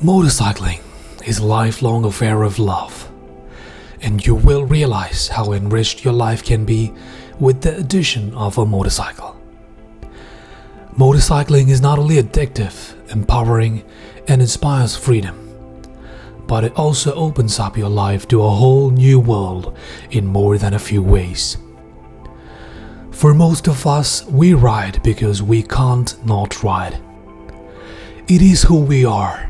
Motorcycling is a lifelong affair of love, and you will realize how enriched your life can be with the addition of a motorcycle. Motorcycling is not only addictive, empowering, and inspires freedom, but it also opens up your life to a whole new world in more than a few ways. For most of us, we ride because we can't not ride. It is who we are.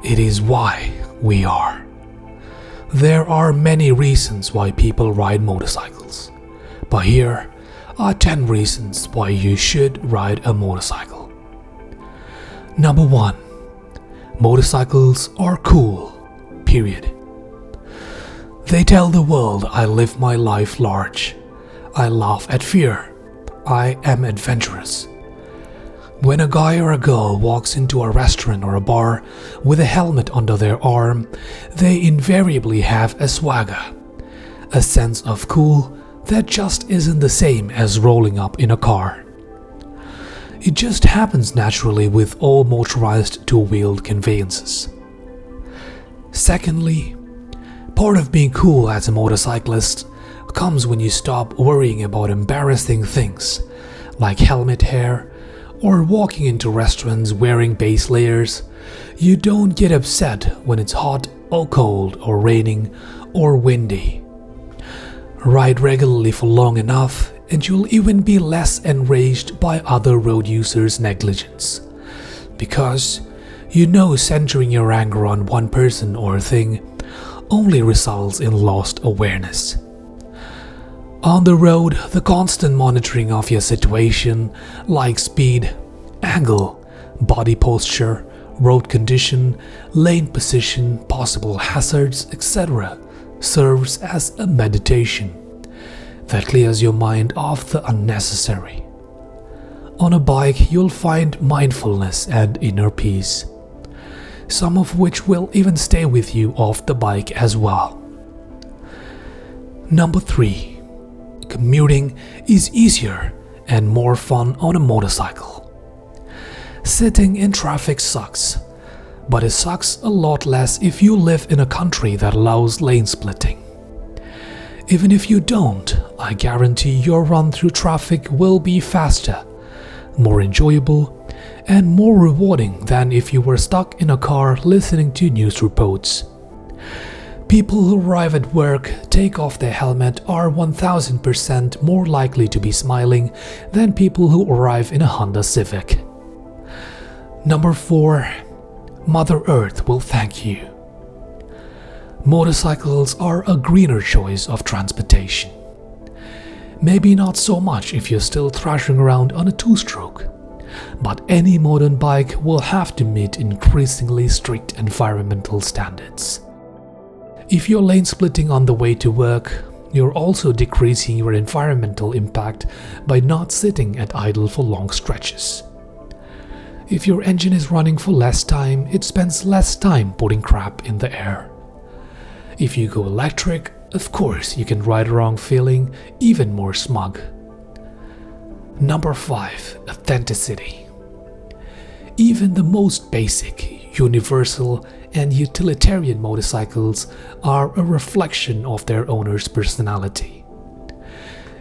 It is why we are. There are many reasons why people ride motorcycles, but here are 10 reasons why you should ride a motorcycle. Number 1. Motorcycles are cool. Period. They tell the world I live my life large. I laugh at fear. I am adventurous. When a guy or a girl walks into a restaurant or a bar with a helmet under their arm, they invariably have a swagger, a sense of cool that just isn't the same as rolling up in a car. It just happens naturally with all motorized two-wheeled conveyances. Secondly, part of being cool as a motorcyclist comes when you stop worrying about embarrassing things like helmet hair or walking into restaurants wearing base layers. You don't get upset when it's hot or cold or raining or windy. Ride regularly for long enough and you'll even be less enraged by other road users' negligence, because you know centering your anger on one person or thing only results in lost awareness. On the road, the constant monitoring of your situation, like speed, angle, body posture, road condition, lane position, possible hazards, etc., serves as a meditation that clears your mind of the unnecessary. On a bike, you'll find mindfulness and inner peace, some of which will even stay with you off the bike as well. Number 3. Commuting is easier and more fun on a motorcycle. Sitting in traffic sucks, but it sucks a lot less if you live in a country that allows lane splitting. Even if you don't, I guarantee your run through traffic will be faster, more enjoyable, and more rewarding than if you were stuck in a car listening to news reports. People who arrive at work, take off their helmet, are 1000% more likely to be smiling than people who arrive in a Honda Civic. Number 4. Mother Earth will thank you. Motorcycles are a greener choice of transportation. Maybe not so much if you're still thrashing around on a two-stroke, but any modern bike will have to meet increasingly strict environmental standards. If you're lane splitting on the way to work, you're also decreasing your environmental impact by not sitting at idle for long stretches. If your engine is running for less time, it spends less time putting crap in the air. If you go electric, of course you can ride around feeling even more smug. Number 5. Authenticity. Even the most basic, universal, and utilitarian motorcycles are a reflection of their owner's personality.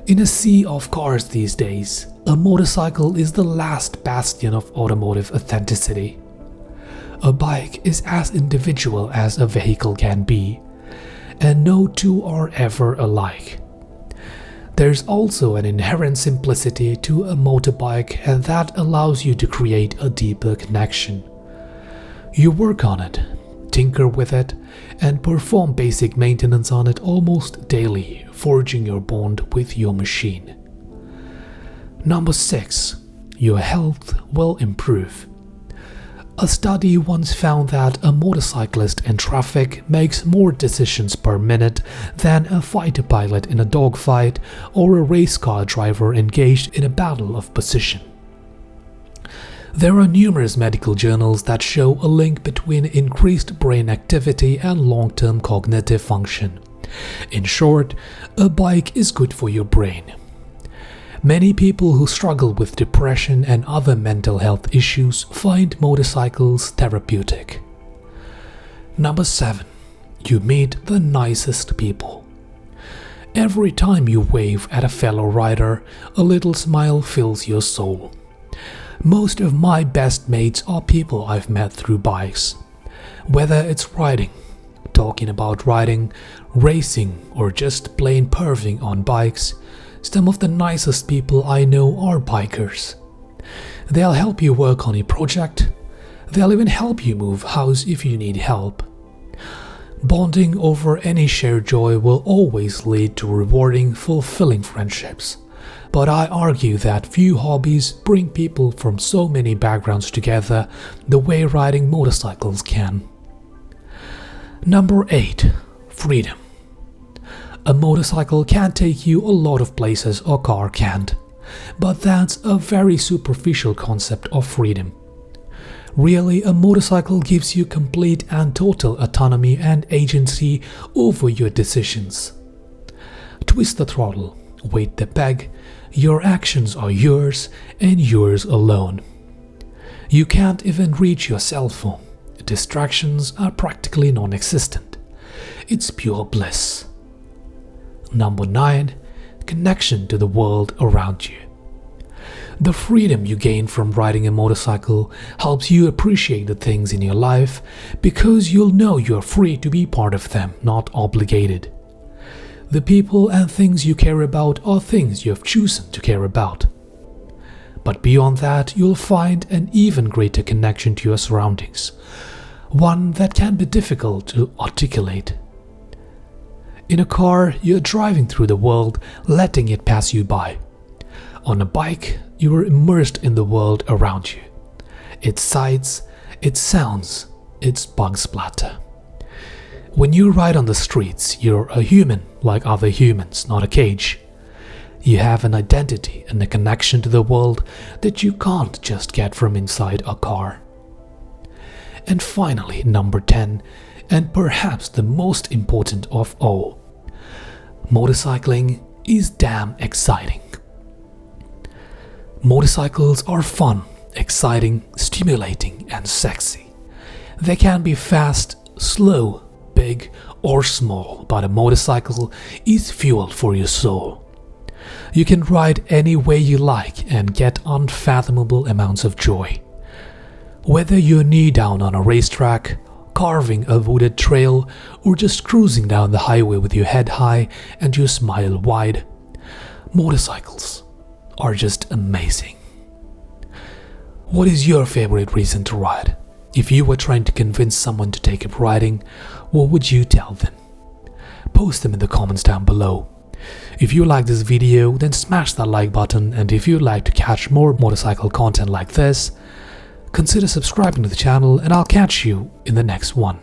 In a sea of cars these days, a motorcycle is the last bastion of automotive authenticity. A bike is as individual as a vehicle can be, and no two are ever alike. There's also an inherent simplicity to a motorbike, and that allows you to create a deeper connection. You work on it, tinker with it, and perform basic maintenance on it almost daily, forging your bond with your machine. Number 6. Your health will improve. A study once found that a motorcyclist in traffic makes more decisions per minute than a fighter pilot in a dogfight or a race car driver engaged in a battle of position. There are numerous medical journals that show a link between increased brain activity and long-term cognitive function. In short, a bike is good for your brain. Many people who struggle with depression and other mental health issues find motorcycles therapeutic. Number 7. You meet the nicest people. Every time you wave at a fellow rider, a little smile fills your soul. Most of my best mates are people I've met through bikes. Whether it's riding, talking about riding, racing, or just plain perving on bikes, some of the nicest people I know are bikers. They'll help you work on a project. They'll even help you move house if you need help. Bonding over any shared joy will always lead to rewarding, fulfilling friendships. But I argue that few hobbies bring people from so many backgrounds together the way riding motorcycles can. Number 8. Freedom. A motorcycle can take you a lot of places a car can't, but that's a very superficial concept of freedom. Really, a motorcycle gives you complete and total autonomy and agency over your decisions. Twist the throttle, weight the peg, your actions are yours and yours alone. You can't even reach your cell phone. Distractions are practically non-existent. It's pure bliss. Number 9. Connection to the world around you. The freedom you gain from riding a motorcycle helps you appreciate the things in your life because you'll know you're free to be part of them, not obligated. The people and things you care about are things you have chosen to care about. But beyond that, you'll find an even greater connection to your surroundings, one that can be difficult to articulate. In a car, you're driving through the world, letting it pass you by. On a bike, you are immersed in the world around you. Its sights, its sounds, its bug splatter. When you ride on the streets, you're a human like other humans, not a cage. You have an identity and a connection to the world that you can't just get from inside a car. And finally, number 10, and perhaps the most important of all. Motorcycling is damn exciting. Motorcycles are fun, exciting, stimulating, and sexy. They can be fast, slow, big, or small, but a motorcycle is fuel for your soul. You can ride any way you like and get unfathomable amounts of joy. Whether you're knee down on a racetrack, carving a wooded trail, or just cruising down the highway with your head high and your smile wide, motorcycles are just amazing. What is your favorite reason to ride? If you were trying to convince someone to take up riding, what would you tell them? Post them in the comments down below. If you like this video, then smash that like button, and if you'd like to catch more motorcycle content like this, consider subscribing to the channel, and I'll catch you in the next one.